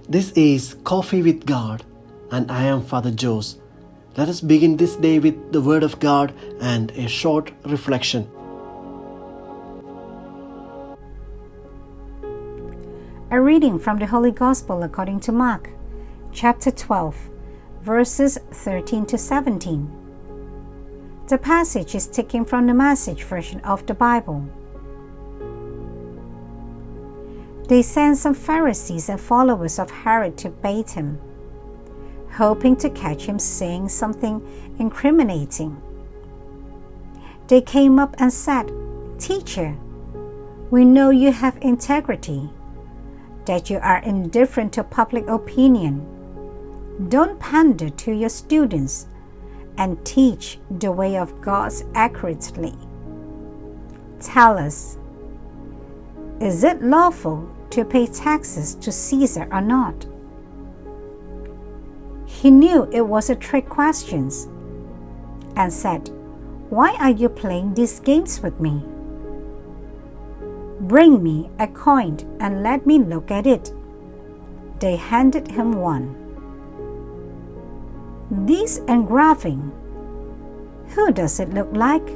This is Coffee with God, and I am Father Jose. Let us begin this day with the Word of God and a short reflection. A reading from the Holy Gospel according to Mark, chapter 12, verses 13 to 17. The passage is taken from the Message version of the Bible. They sent some Pharisees and followers of Herod to bait him, hoping to catch him saying something incriminating. They came up and said, "Teacher, we know you have integrity, that you are indifferent to public opinion. Don't pander to your students and teach the way of God accurately. Tell us, is it lawful to pay taxes to Caesar or not?" He knew it was a trick question and said, "Why are you playing these games with me? Bring me a coin and let me look at it." They handed him one. "This engraving, who does it look like?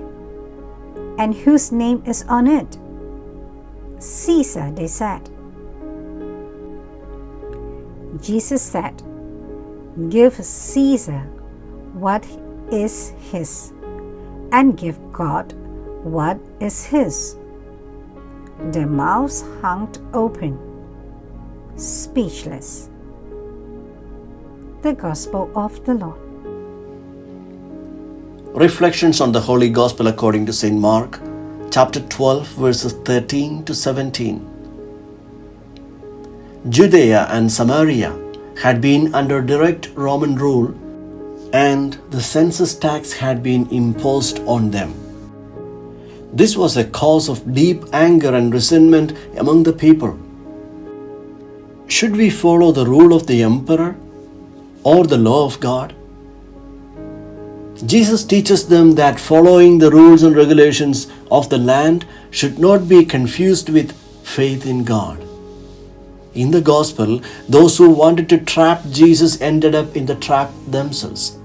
And whose name is on it?" "Caesar," they said. Jesus said, "Give Caesar what is his, and give God what is his." Their mouths hung open, speechless. The Gospel of the Lord. Reflections on the Holy Gospel according to St. Mark, chapter 12, verses 13 to 17. Judea and Samaria had been under direct Roman rule, and the census tax had been imposed on them. This was a cause of deep anger and resentment among the people. Should we follow the rule of the emperor or the law of God? Jesus teaches them that following the rules and regulations of the land should not be confused with faith in God. In the Gospel, those who wanted to trap Jesus ended up in the trap themselves.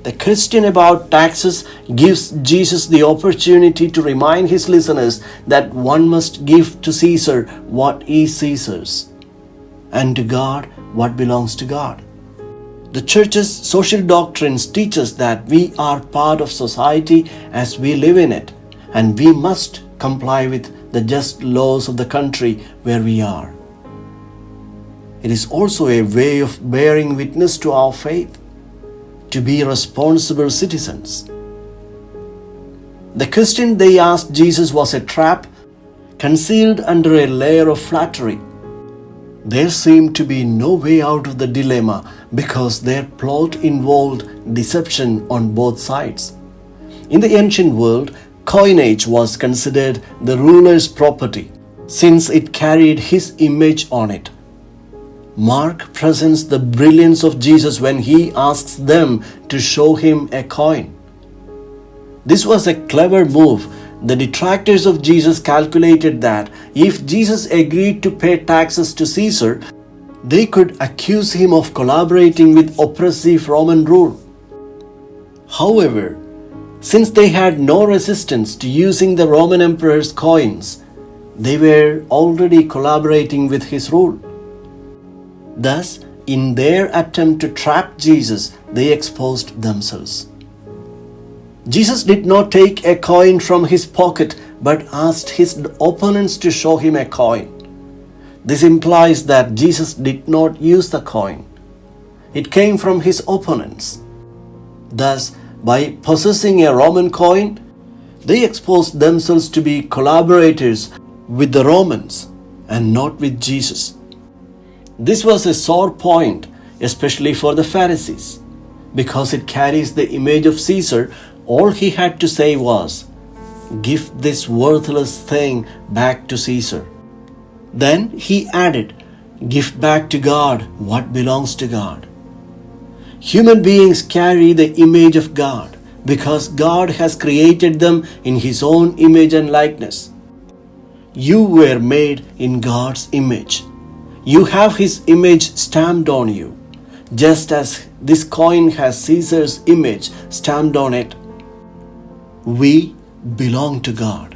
The question about taxes gives Jesus the opportunity to remind his listeners that one must give to Caesar what is Caesar's, and to God what belongs to God. The Church's social doctrines teach us that we are part of society as we live in it, and we must comply with the just laws of the country where we are. It is also a way of bearing witness to our faith, to be responsible citizens. The question they asked Jesus was a trap concealed under a layer of flattery. There seemed to be no way out of the dilemma because their plot involved deception on both sides. In the ancient world, coinage was considered the ruler's property since it carried his image on it. Mark presents the brilliance of Jesus when he asks them to show him a coin. This was a clever move. The detractors of Jesus calculated that if Jesus agreed to pay taxes to Caesar, they could accuse him of collaborating with oppressive Roman rule. However, since they had no resistance to using the Roman emperor's coins, they were already collaborating with his rule. Thus, in their attempt to trap Jesus, they exposed themselves. Jesus did not take a coin from his pocket, but asked his opponents to show him a coin. This implies that Jesus did not use the coin. It came from his opponents. Thus, by possessing a Roman coin, they exposed themselves to be collaborators with the Romans and not with Jesus. This was a sore point, especially for the Pharisees. Because it carries the image of Caesar, all he had to say was, "Give this worthless thing back to Caesar." Then he added, "Give back to God what belongs to God." Human beings carry the image of God because God has created them in His own image and likeness. You were made in God's image. You have his image stamped on you, just as this coin has Caesar's image stamped on it. We belong to God.